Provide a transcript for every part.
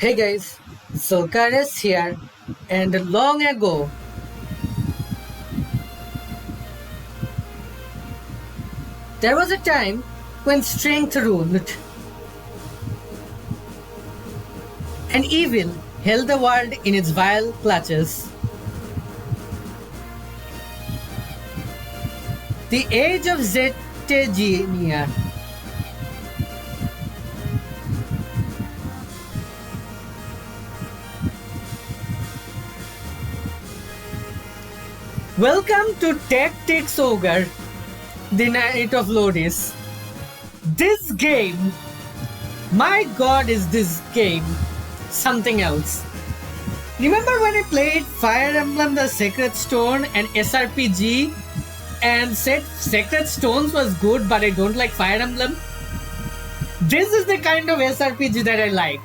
Hey guys, Zulk is here, and long ago, there was a time when strength ruled, and evil held the world in its vile clutches. The age of Zetagenia. Welcome to Tactics Ogre, the Night of Lodis. This game, my god, is this game something else. Remember when I played Fire Emblem the Sacred Stone and SRPG and said Sacred Stones was good but I don't like Fire Emblem? This is the kind of SRPG that I like.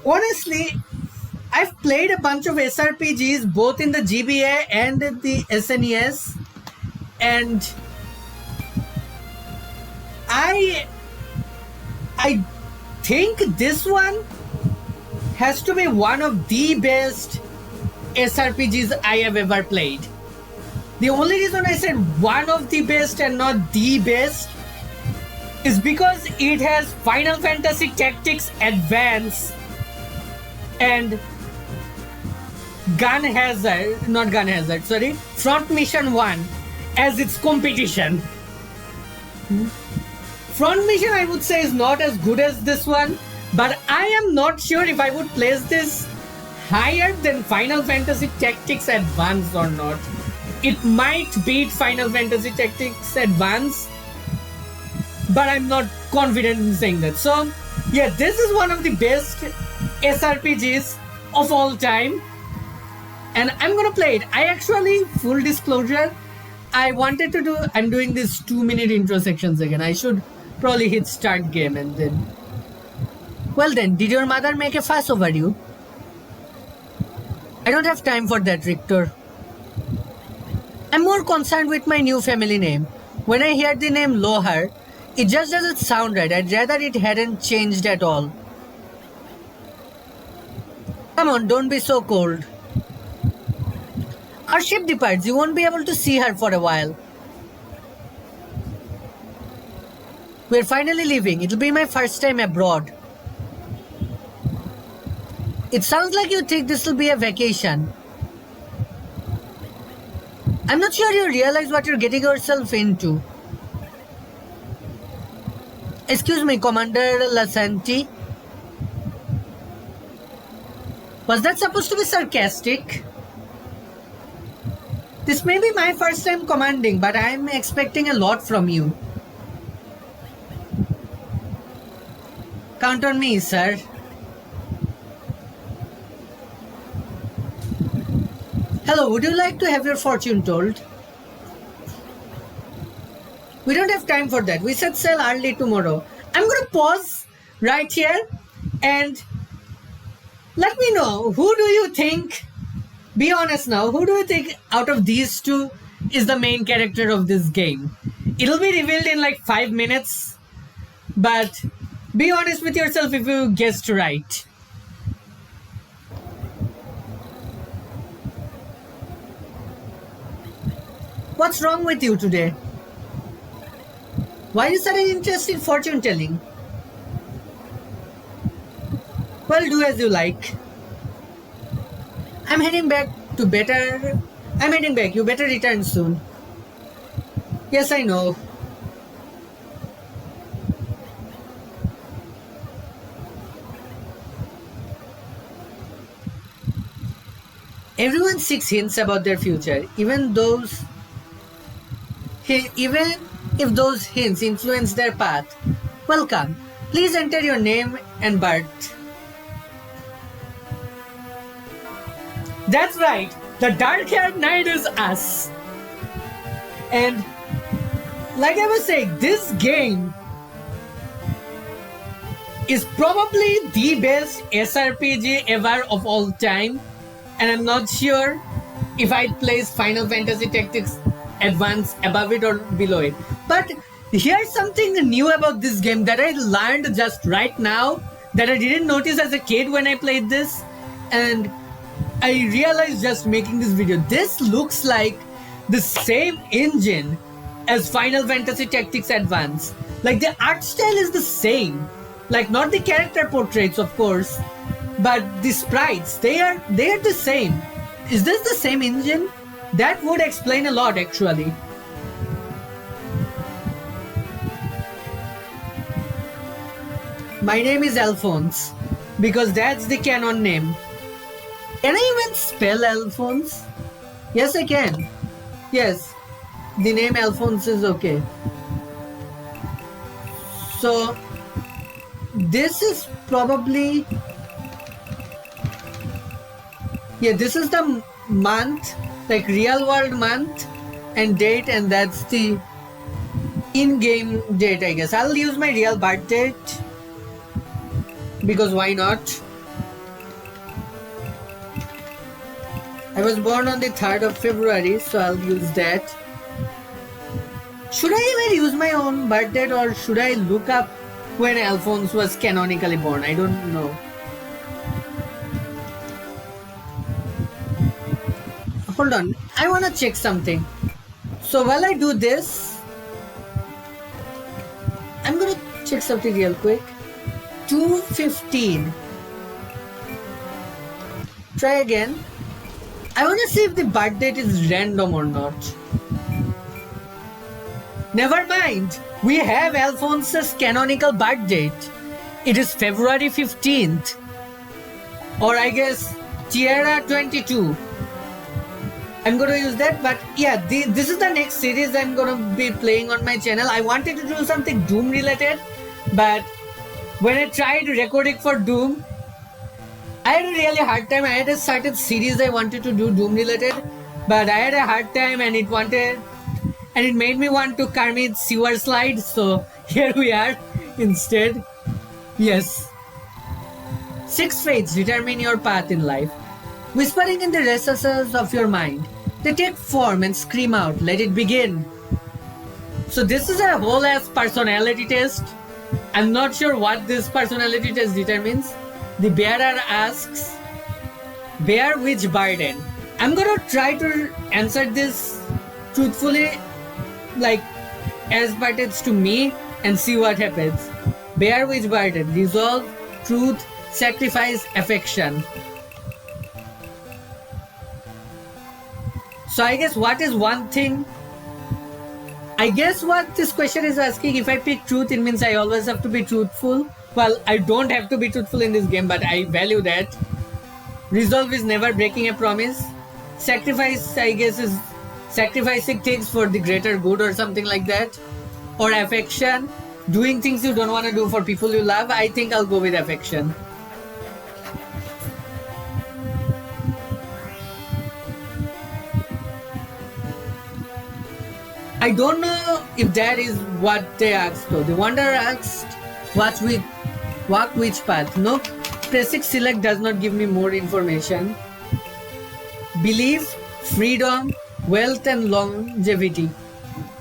Honestly, I've played a bunch of SRPGs both in the GBA and the SNES, and I think this one has to be one of the best SRPGs I have ever played. The only reason I said one of the best and not the best is because it has Final Fantasy Tactics Advance and Front Mission 1 as its competition. Front Mission, I would say, is not as good as this one, but I am not sure if I would place this higher than Final Fantasy Tactics Advance or not. It might beat Final Fantasy Tactics Advance, but I'm not confident in saying that. So, yeah, this is one of the best SRPGs of all time, and I'm gonna play it. I actually, full disclosure, I'm doing these 2-minute intro sections again. I should probably hit start game and then. Well then, did your mother make a fuss over you? I don't have time for that, Richter. I'm more concerned with my new family name. When I hear the name Lohar, it just doesn't sound right. I'd rather it hadn't changed at all. Come on, don't be so cold. Our ship departs. You won't be able to see her for a while. We're finally leaving. It'll be my first time abroad. It sounds like you think this will be a vacation. I'm not sure you realize what you're getting yourself into. Excuse me, Commander Lasanti. Was that supposed to be sarcastic? This may be my first time commanding, but I'm expecting a lot from you. Count on me, sir. Hello, would you like to have your fortune told? We don't have time for that. We set sail early tomorrow. I'm going to pause right here and let me know, who do you think, be honest now, who do you think out of these two is the main character of this game? It'll be revealed in like 5 minutes, but be honest with yourself if you guessed right. What's wrong with you today? Why is there an interest in fortune telling? Well, do as you like. I'm heading back. You better return soon. Yes, I know. Everyone seeks hints about their future, even if those hints influence their path. Welcome. Please enter your name and birth. That's right. The dark-haired knight is us. And like I was saying, this game is probably the best SRPG ever of all time. And I'm not sure if I'd place Final Fantasy Tactics Advance above it or below it. But Here's something new about this game that I learned just right now that I didn't notice as a kid when I played this, and I realized just making this video. This looks like the same engine as Final Fantasy Tactics Advance. Like the art style is the same. Like not the character portraits, of course, but the sprites. They are the same. Is this the same engine? That would explain a lot actually. My name is Alphonse because that's the canon name. Can I even spell Alphonse? Yes, I can. Yes, the name Alphonse is okay. So, this is probably... Yeah, this is the month, like real world month and date, and that's the in-game date, I guess. I'll use my real birth date because why not? I was born on the 3rd of February, so I'll use that. Should I even use my own birth date, or should I look up when Alphonse was canonically born? I don't know. Hold on, I want to check something. So while I do this, I'm going to check something real quick. 2:15. Try again. I want to see if the birth date is random or not. Never mind. We have Alphonse's canonical birth date. It is February 15th. Or I guess Tierra 22. I'm going to use that, but yeah, this is the next series I'm going to be playing on my channel. I wanted to do something Doom related, but when I tried recording for Doom, I had a really hard time. I had a certain series I wanted to do Doom related, but I had a hard time and it made me want to Kermit's sewer slide, so here we are instead. Yes. 6 fates determine your path in life. Whispering in the recesses of your mind, they take form and scream out, let it begin. So this is a whole ass personality test. I'm not sure what this personality test determines. The bearer asks, bear which burden? I'm gonna try to answer this truthfully, like as pertains to me, and see what happens. Bear which burden? Resolve, truth, sacrifice, affection. So I guess what is one thing? I guess what this question is asking, if I pick truth, it means I always have to be truthful. Well, I don't have to be truthful in this game, but I value that. Resolve is never breaking a promise. Sacrifice, I guess, is sacrificing things for the greater good or something like that. Or affection, doing things you don't want to do for people you love. I think I'll go with affection. I don't know if that is what they asked though. The wanderer asked, walk which path? No, pressing select does not give me more information. Belief, freedom, wealth and longevity.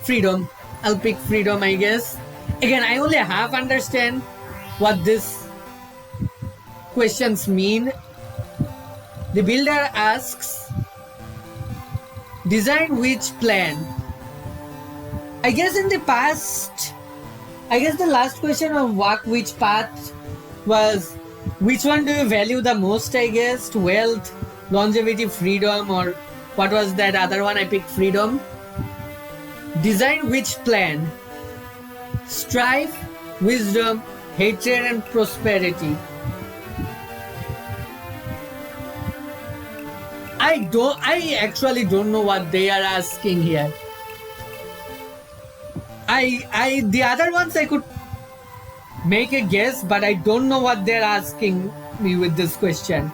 Freedom. I'll pick freedom, I guess. Again, I only half understand what these questions mean. The builder asks, design which plan? I guess in the past, I guess the last question of walk which path was, which one do you value the most, I guess? Wealth, longevity, freedom, or what was that other one? I picked freedom. Design which plan? Strife, wisdom, hatred and prosperity. I actually don't know what they are asking here. The other ones I could make a guess, but I don't know what they're asking me with this question.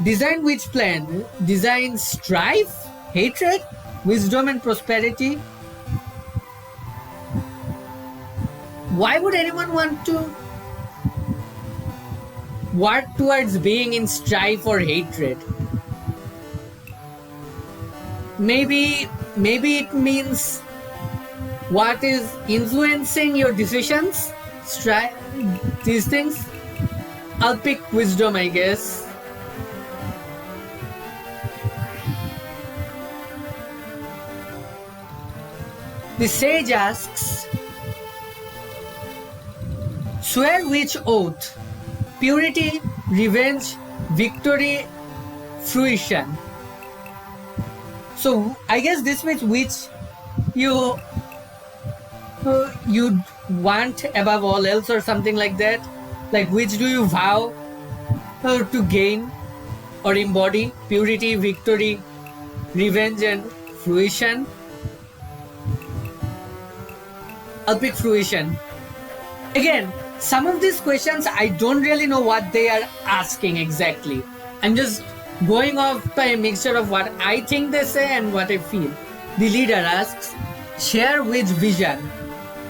Design which plan? Design strife, hatred, wisdom and prosperity. Why would anyone want to work towards being in strife or hatred? Maybe it means What is influencing your decisions? These things? I'll pick wisdom, I guess. The sage asks, swear which oath? Purity, revenge, victory, fruition. So I guess this means which you you want above all else or something like that. Like which do you vow to gain or embody? Purity, victory, revenge and fruition. I'll pick fruition. Again, some of these questions I don't really know what they are asking exactly. I'm just going off by a mixture of what I think they say and what I feel. The leader asks, share which vision?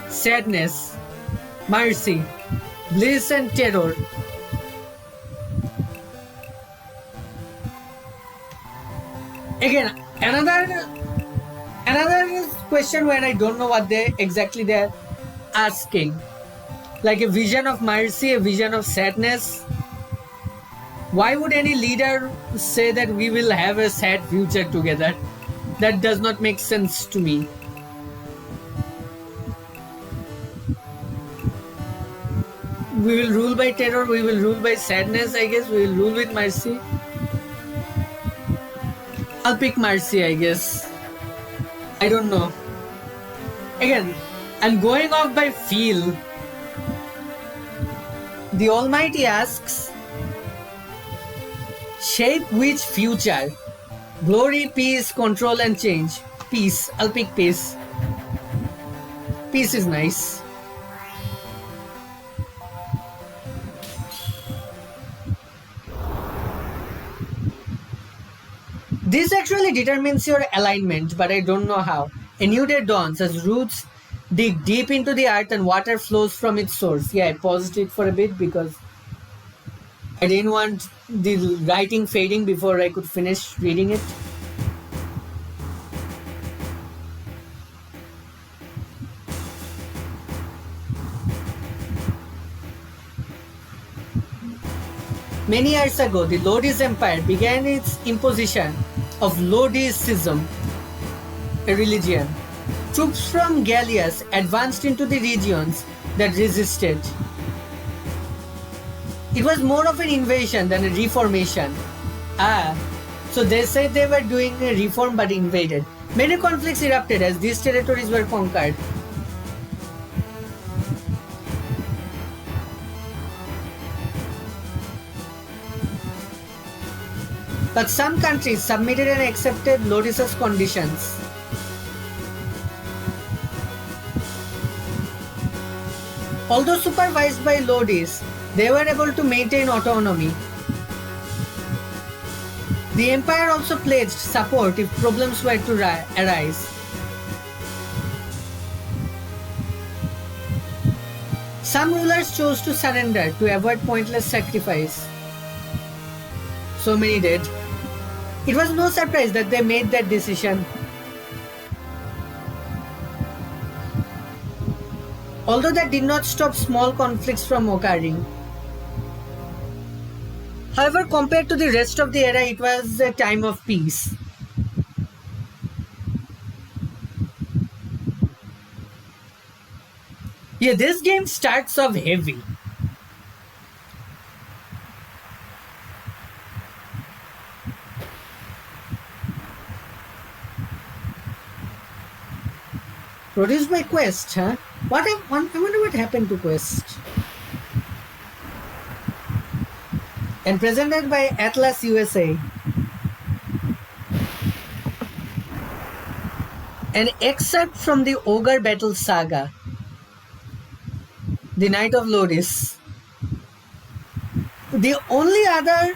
Sadness, mercy, bliss and terror. Again, another question where I don't know what they're asking. Like a vision of mercy, a vision of sadness. Why would any leader say that we will have a sad future together? That does not make sense to me. We will rule by terror, we will rule by sadness, I guess. We will rule with mercy. I'll pick mercy, I guess. I don't know. Again, I'm going off by feel. The Almighty asks, shape which future? Glory, peace, control and change. Peace. I'll pick peace. Peace is nice. This actually determines your alignment, but I don't know how. A new day dawns as roots dig deep into the earth and water flows from its source. Yeah, I paused it for a bit because I didn't want the writing fading before I could finish reading it. Many years ago, the Lodis Empire began its imposition of Lodisism, a religion. Troops from Gallias advanced into the regions that resisted. It was more of an invasion than a reformation. So they said they were doing a reform but invaded. Many conflicts erupted as these territories were conquered. But some countries submitted and accepted Lodis's conditions. Although supervised by Lodis, they were able to maintain autonomy. The empire also pledged support if problems were to arise. Some rulers chose to surrender to avoid pointless sacrifice. So many did. It was no surprise that they made that decision. Although that did not stop small conflicts from occurring. However, compared to the rest of the era, it was a time of peace. Yeah, this game starts off heavy. Produced by Quest, huh? I wonder what happened to Quest. And presented by Atlas USA. An excerpt from the Ogre Battle Saga. The Night of Lodis. The only other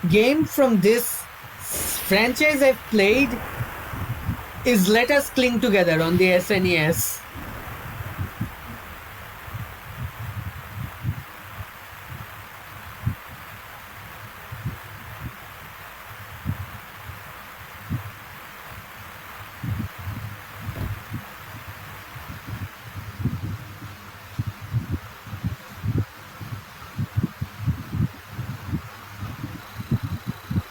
game from this franchise I've played is Let Us Cling Together on the SNES.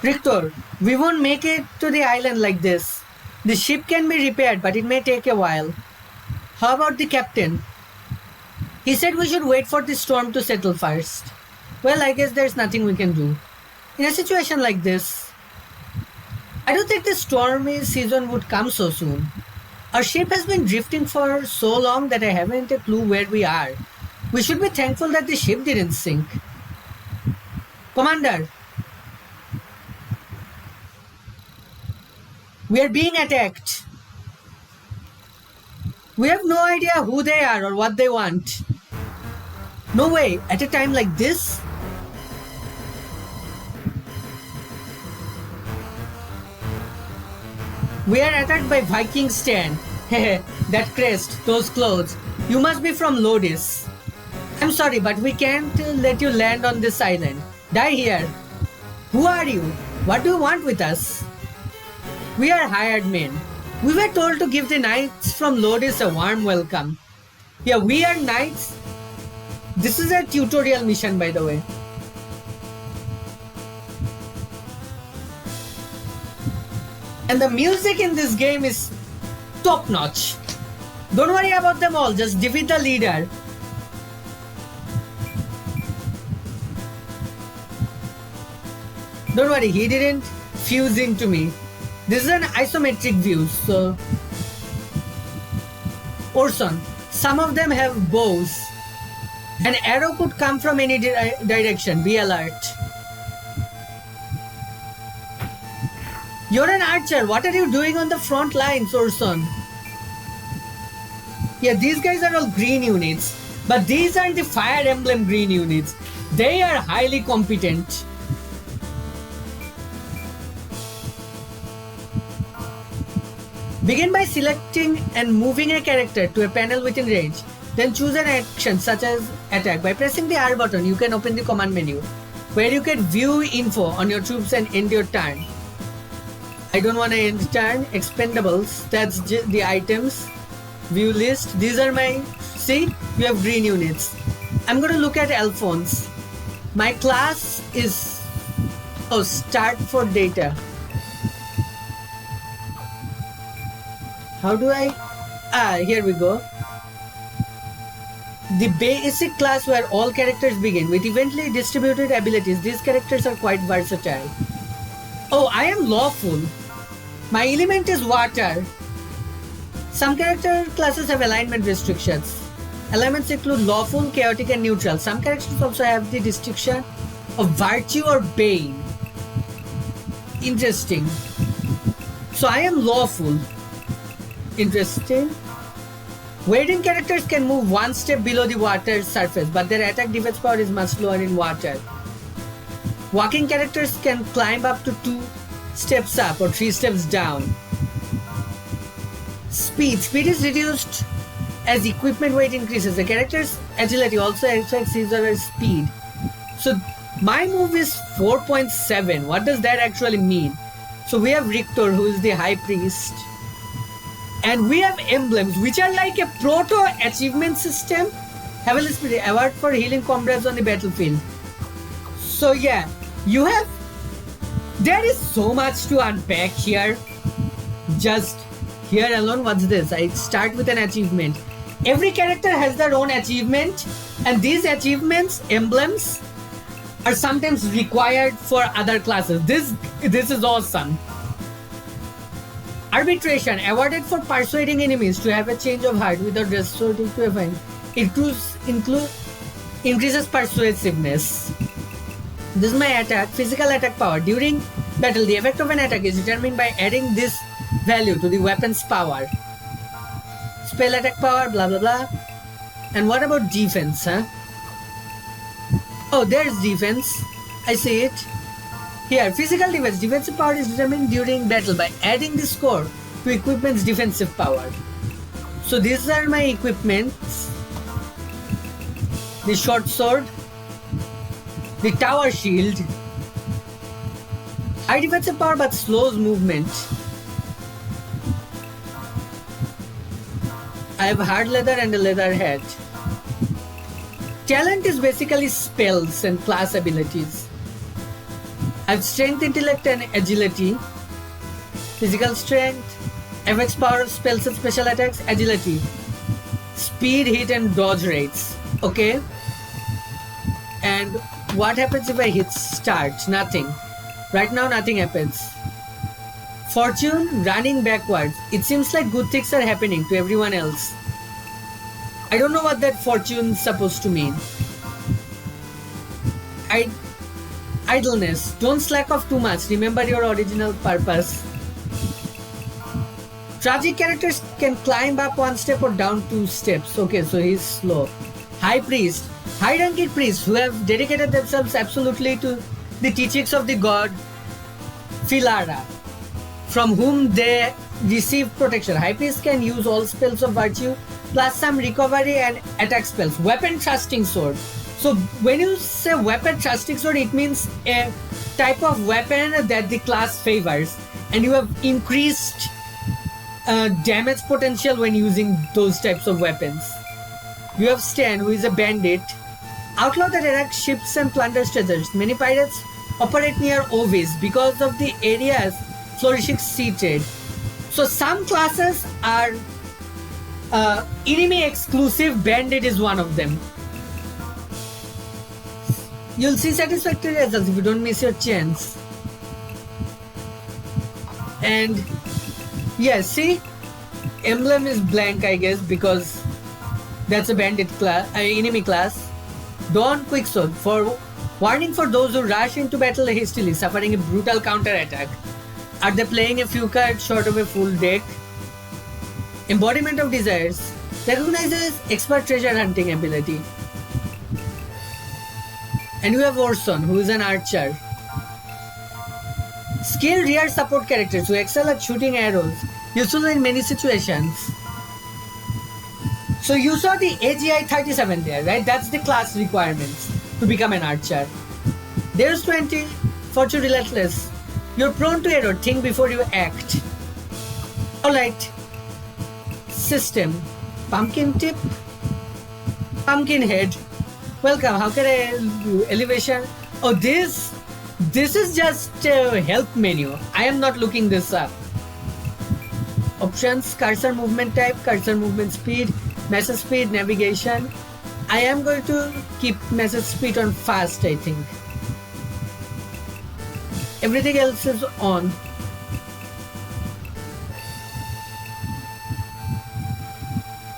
Victor, we won't make it to the island like this. The ship can be repaired, but it may take a while. How about the captain? He said we should wait for the storm to settle first. Well, I guess there's nothing we can do. In a situation like this, I don't think the stormy season would come so soon. Our ship has been drifting for so long that I haven't a clue where we are. We should be thankful that the ship didn't sink. Commander, we are being attacked. We have no idea who they are or what they want. No way, at a time like this? We are attacked by Viking stand. Hehe, that crest, those clothes. You must be from Lodis. I'm sorry, but we can't let you land on this island. Die here. Who are you? What do you want with us? We are hired men. We were told to give the knights from Lodis a warm welcome. Yeah, we are knights. This is a tutorial mission, by the way. And the music in this game is top notch. Don't worry about them all, just defeat the leader. Don't worry, he didn't fuse into me. This is an isometric view, so... Orson, some of them have bows. An arrow could come from any direction, be alert. You're an archer, what are you doing on the front lines, Orson? Yeah, these guys are all green units, but these aren't the Fire Emblem green units. They are highly competent. Begin by selecting and moving a character to a panel within range. Then choose an action such as attack. By pressing the R button, you can open the command menu, where you can view info on your troops and end your turn. I don't want to end turn. Expendables, that's the items. View list, these are my... See, you have green units. I'm going to look at Alphonse. My class is... Oh, start for data. How do I... here we go. The basic class where all characters begin with evenly distributed abilities. These characters are quite versatile. Oh, I am lawful. My element is water. Some character classes have alignment restrictions. Alignments include lawful, chaotic, and neutral. Some characters also have the restriction of virtue or bane. Interesting. So I am lawful. Interesting. Wading characters can move one step below the water surface, but their attack defense power is much lower in water. Walking characters can climb up to 2 steps up or 3 steps down. Speed is reduced as equipment weight increases. The character's agility also affects his or her speed. So my move is 4.7. What does that actually mean? So we have Richter, who is the high priest. And we have emblems, which are like a proto-achievement system. Heavenly Spirit, award for healing comrades on the battlefield. So yeah, you have... There is so much to unpack here. Just here alone, what's this? I start with an achievement. Every character has their own achievement. And these achievements, emblems, are sometimes required for other classes. This is awesome. Arbitration, awarded for persuading enemies to have a change of heart without resorting to a fine. Increases persuasiveness. This is my attack, physical attack power. During battle, the effect of an attack is determined by adding this value to the weapon's power. Spell attack power, blah blah blah. And what about defense, huh? Oh, there's defense. I see it. Here, physical defense. Defensive power is determined during battle by adding the score to equipment's defensive power. So these are my equipments. The short sword. The tower shield. High defensive power but slows movement. I have hard leather and a leather hat. Talent is basically spells and class abilities. I have strength, intellect, and agility. Physical strength, FX power of spells and special attacks, agility, speed, hit, and dodge rates. Okay. And what happens if I hit start? Nothing. Right now, nothing happens. Fortune, running backwards. It seems like good things are happening to everyone else. I don't know what that fortune's supposed to mean. Idleness. Don't slack off too much. Remember your original purpose. Tragic characters can climb up 1 step or down 2 steps. Okay, so he's slow. High priest. High-ranking priests who have dedicated themselves absolutely to the teachings of the god Philara, from whom they receive protection. High priest can use all spells of virtue plus some recovery and attack spells. Weapon thrusting sword. So when you say weapon thrusting sword, it means a type of weapon that the class favors, and you have increased damage potential when using those types of weapons. You have Stan, who is a bandit, outlaw that attacks ships and plunders treasures. Many pirates operate near Ovis because of the area's flourishing sea trade. So some classes are enemy exclusive. Bandit is one of them. You'll see satisfactory results if you don't miss your chance. And yes, see, Emblem is blank, I guess, because that's a bandit class, enemy class. Dawn Quicksword, for warning for those who rush into battle hastily, suffering a brutal counter-attack. Are they playing a few cards short of a full deck? Embodiment of Desires recognizes expert treasure hunting ability. And we have Orson, who is an archer. Skilled rear support characters who excel at shooting arrows, useful in many situations. So you saw the AGI 37 there, right? That's the class requirements to become an archer. There's 20, Fortune Relentless. You're prone to error, think before you act. Alright. System. Pumpkin tip. Pumpkin head. Welcome, how can I help you? Elevation. Oh, this is just a help menu. I am not looking this up. Options, cursor movement type, cursor movement speed, message speed, navigation. I am going to keep message speed on fast, I think. Everything else is on.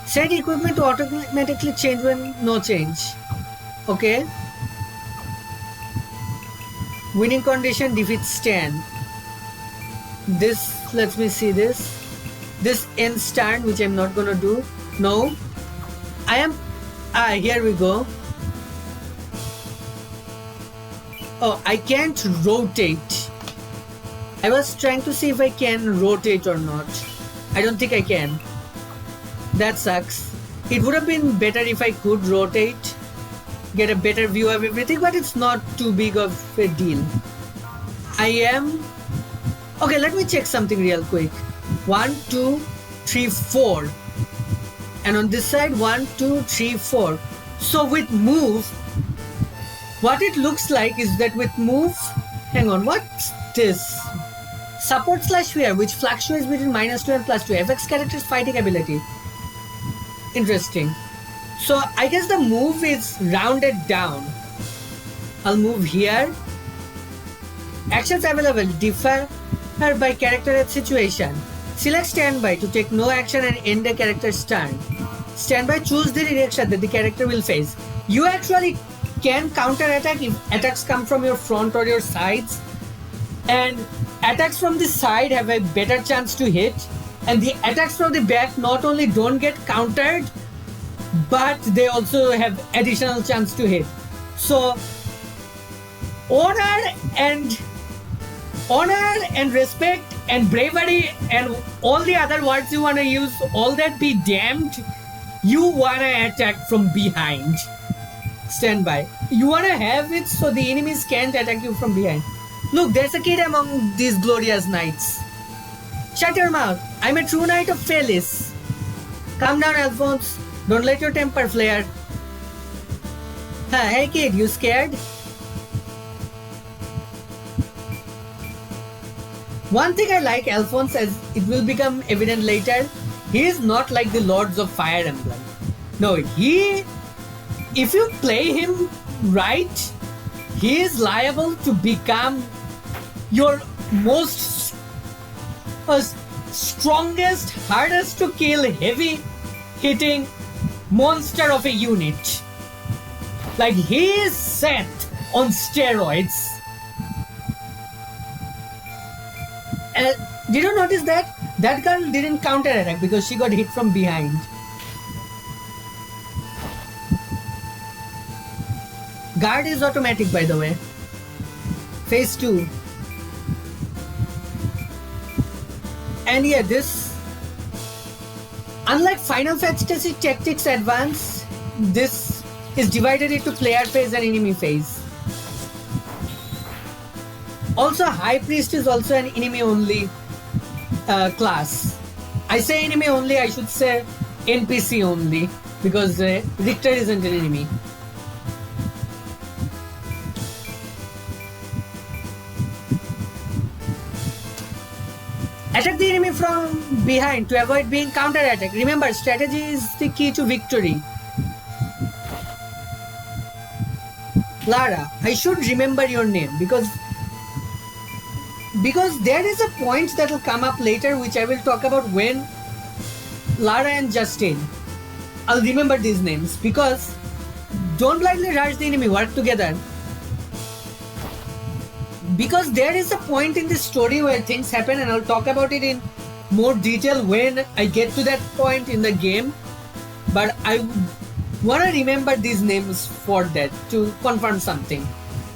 Set equipment to automatically change when no change. Okay. Winning condition defeats Stan. This, let me see this. This ends turn, which I'm not gonna do. No. Here we go. Oh, I can't rotate. I was trying to see if I can rotate or not. I don't think I can. That sucks. It would have been better if I could rotate, get a better view of everything, but it's not too big of a deal. Okay, let me check something real quick. 1, 2, 3, 4. And on this side, 1, 2, 3, 4. So with move, what it looks like is that with move, hang on, what's this? Support / wear, which fluctuates between -2 and +2. FX character's fighting ability. Interesting. So I guess the move is rounded down. I'll move here. Actions available differ by character and situation. Select standby to take no action and end a character's turn. Standby, choose the direction that the character will face. You actually can counter attack if attacks come from your front or your sides. And attacks from the side have a better chance to hit. And the attacks from the back not only don't get countered, but they also have additional chance to hit. So honor and respect and bravery and all the other words you want to use, all that be damned, you want to attack from behind. Stand by. You want to have it so the enemies can't attack you from behind. Look, there's a kid among these glorious knights. Shut your mouth. I'm a true knight of Felis. Calm down, Alphonse. Don't let your temper flare. Hey kid, you scared? One thing I like Alphonse, as it will become evident later, he is not like the Lords of Fire Emblem. No, if you play him right, he is liable to become your most strongest, hardest to kill, heavy hitting monster of a unit. Like, he is set on steroids. Did you notice that? That girl didn't counter attack because she got hit from behind. Guard is automatic, by the way. Phase 2. And yeah, this, unlike Final Fantasy Tactics Advance, this is divided into player phase and enemy phase. Also, High Priest is also an enemy only class. I say enemy only, I should say NPC only, because Richter isn't an enemy. Attack the enemy from behind to avoid being counter-attacked. Remember, strategy is the key to victory. Lara, I should remember your name because there is a point that will come up later which I will talk about when Lara and Justin. I'll remember these names because don't blindly rush the enemy, work together. Because there is a point in the story where things happen, and I'll talk about it in more detail when I get to that point in the game. But I want to remember these names for that, to confirm something.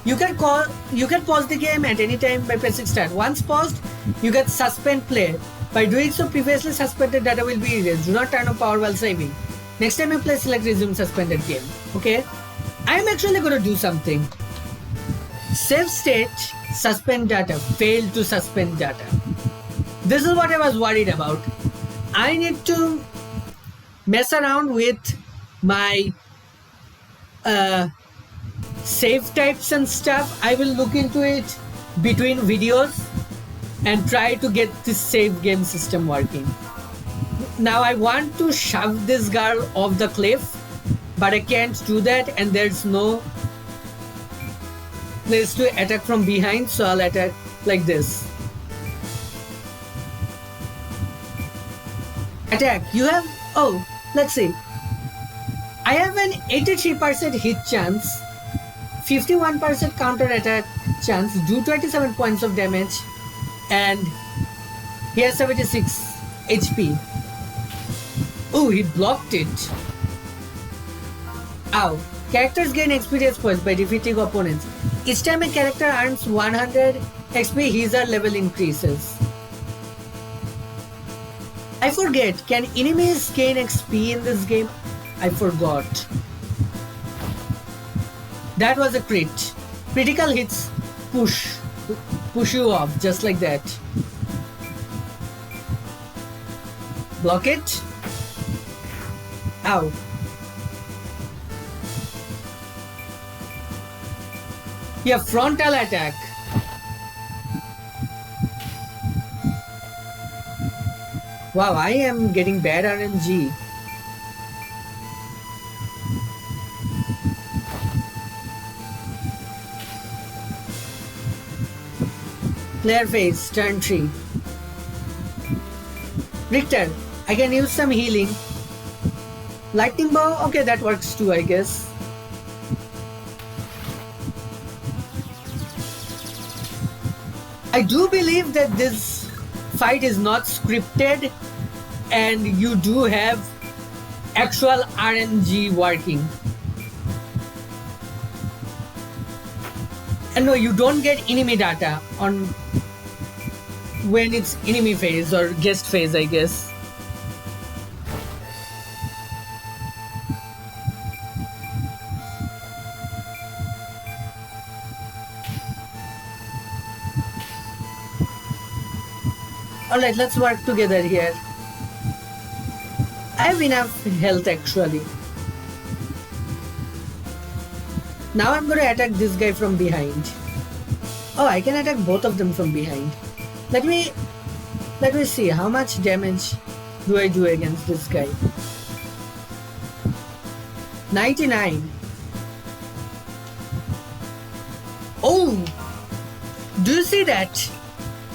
You can pause the game at any time by pressing start. Once paused, you can suspend play. By doing so, previously suspended data will be erased. Do not turn off power while saving. Next time you play, select resume suspended game. Okay? I'm actually going to do something. Save state, suspend data, fail to suspend data. This is what I was worried about. I need to mess around with my save types and stuff. I will look into it between videos and try to get this save game system working. Now I want to shove this girl off the cliff, but I can't do that, and there's no place to attack from behind, so I'll attack like this. Attack. You have... Oh, let's see. I have an 83% hit chance, 51% counter attack chance, do 27 points of damage, and he has 76 HP. Oh, he blocked it. Ow. Characters gain experience points by defeating opponents. Each time a character earns 100 XP, his or level increases. I forget, can enemies gain XP in this game? I forgot. That was a crit. Critical hits push you off, just like that. Block it. Ow. Yeah, frontal attack. Wow, I am getting bad RNG. Player phase, turn 3. Richter, I can use some healing. Lightning bow, okay, that works too, I guess. I do believe that this fight is not scripted and you do have actual RNG working. And no, you don't get enemy data on when it's enemy phase or guest phase, I guess. Alright, let's work together here. I have enough health actually. Now I'm going to attack this guy from behind. Oh, I can attack both of them from behind. Let me see how much damage do I do against this guy. 99. Oh, do you see that?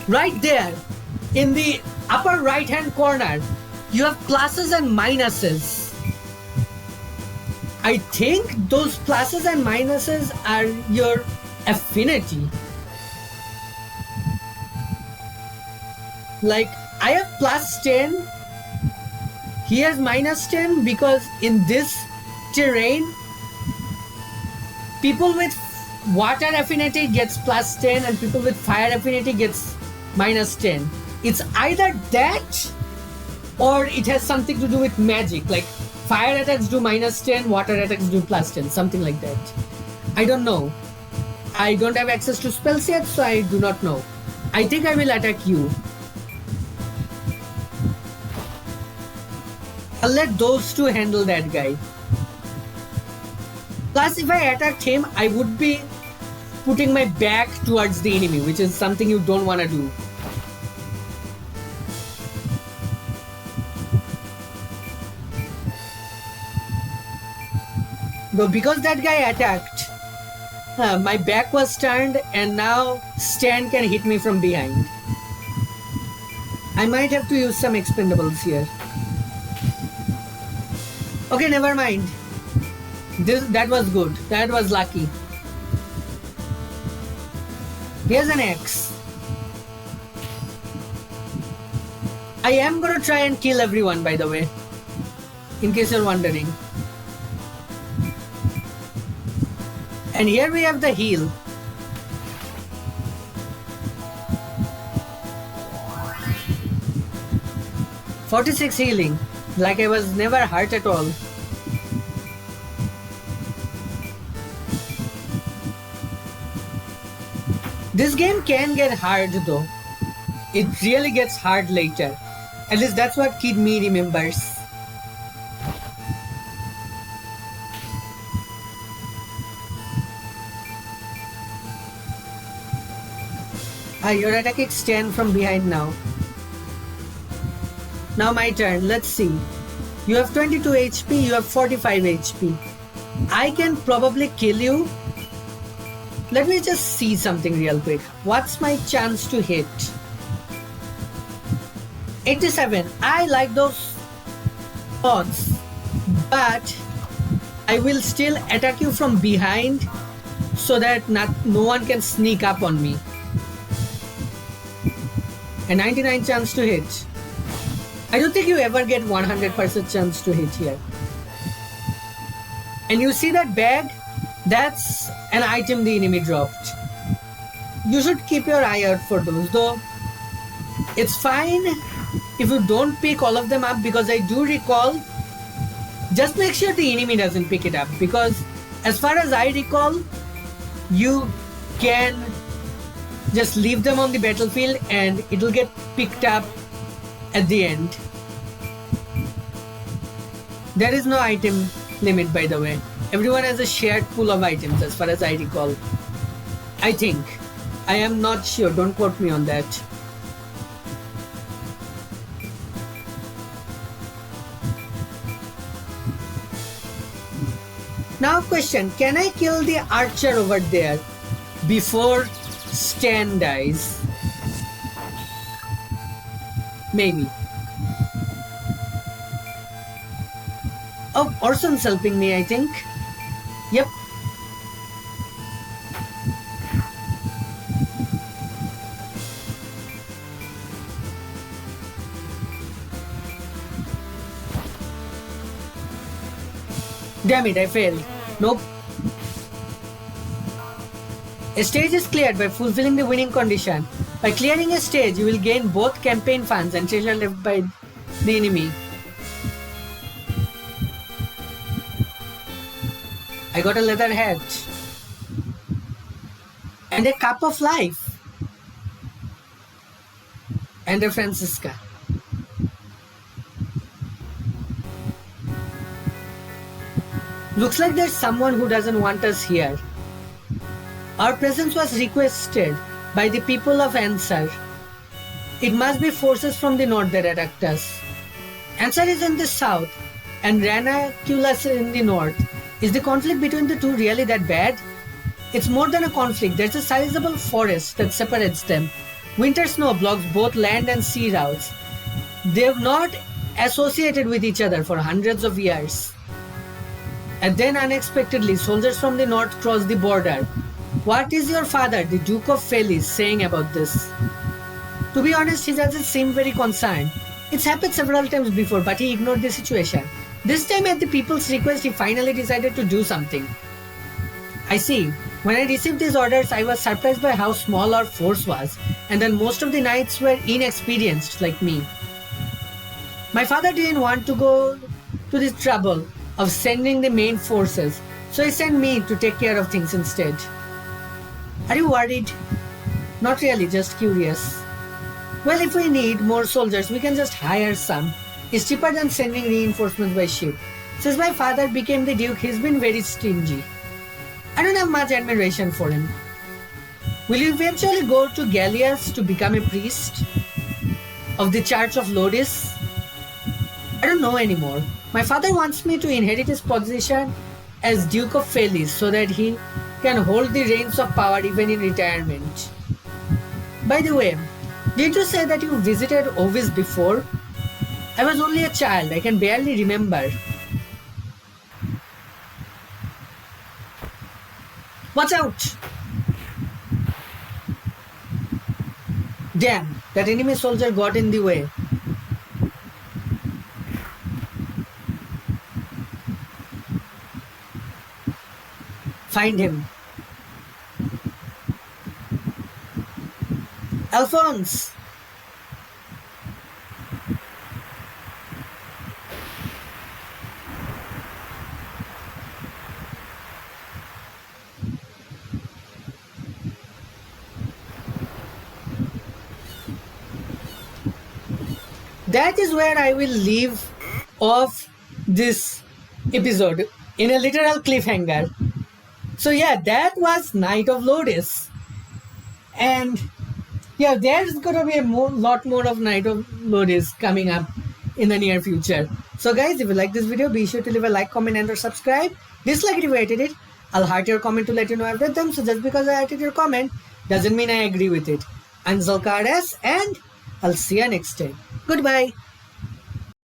Right there, in the upper right hand corner, you have pluses and minuses. I think those pluses and minuses are your affinity. Like, I have plus 10, he has minus 10, because in this terrain, people with water affinity gets plus 10 and people with fire affinity gets minus 10. It's either that or it has something to do with magic, like fire attacks do minus 10, water attacks do plus 10, something like that. I don't know. I don't have access to spells yet, so I do not know. I think I will attack you. I'll let those two handle that guy. Plus, if I attacked him, I would be putting my back towards the enemy, which is something you don't want to do. But because that guy attacked, my back was turned and now Stan can hit me from behind. I might have to use some expendables here. Okay, never mind. That was good. That was lucky. Here's an X. I am gonna try and kill everyone, by the way, in case you're wondering. And here we have the heal. $46 healing, like I was never hurt at all. This game can get hard though. It really gets hard later. At least that's what Kid Me remembers. Your attack extends from behind now. Now my turn. Let's see. You have 22 HP, you have 45 HP. I can probably kill you. Let me just see something real quick. What's my chance to hit? 87. I like those odds, but I will still attack you from behind so that no one can sneak up on me. A 99 chance to hit. I don't think you ever get 100% chance to hit here. And you see that bag? That's an item the enemy dropped. You should keep your eye out for those, though. It's fine if you don't pick all of them up, because I do recall, just make sure the enemy doesn't pick it up, because as far as I recall, you can just leave them on the battlefield and it'll get picked up at the end. There is no item limit, by the way. Everyone has a shared pool of items as far as I recall. I think. I am not sure, don't quote me on that. Now question, can I kill the archer over there before Stan dies? Maybe. Oh, Orson's helping me, I think. Yep. Damn it, I failed. Nope. A stage is cleared by fulfilling the winning condition. By clearing a stage, you will gain both campaign funds and treasure left by the enemy. I got a leather hat. And a cup of life. And a Francisca. Looks like there's someone who doesn't want us here. Our presence was requested by the people of Ansar. It must be forces from the north that attacked us. Ansar is in the south and Ranunculus in the north. Is the conflict between the two really that bad? It's more than a conflict. There's a sizable forest that separates them. Winter snow blocks both land and sea routes. They've not associated with each other for hundreds of years. And then unexpectedly, soldiers from the north cross the border. What is your father, the Duke of Felice, saying about this? To be honest, he doesn't seem very concerned. It's happened several times before, but he ignored the situation. This time at the people's request, he finally decided to do something. I see. When I received these orders, I was surprised by how small our force was, and then most of the knights were inexperienced like me. My father didn't want to go to the trouble of sending the main forces, so he sent me to take care of things instead. Are you worried? Not really, just curious. Well, if we need more soldiers, we can just hire some. It's cheaper than sending reinforcements by ship. Since my father became the duke, he's been very stingy. I don't have much admiration for him. Will you eventually go to Gallias to become a priest of the Church of Lodis? I don't know anymore. My father wants me to inherit his position as Duke of Felice so that he can hold the reins of power even in retirement. By the way, did you say that you visited Ovis before? I was only a child. I can barely remember. Watch out! Damn, that enemy soldier got in the way. Find him. Alphonse! That is where I will leave off this episode, in a literal cliffhanger. So yeah, that was Knight of Lodis. And yeah, there's gonna be a lot more of Knight of Lodis coming up in the near future. So guys, if you like this video, be sure to leave a like, comment and or subscribe. Dislike it if you hated it. I'll heart your comment to let you know I've read them. So just because I hated your comment doesn't mean I agree with it. I'm Zulk and I'll see you next time. Goodbye.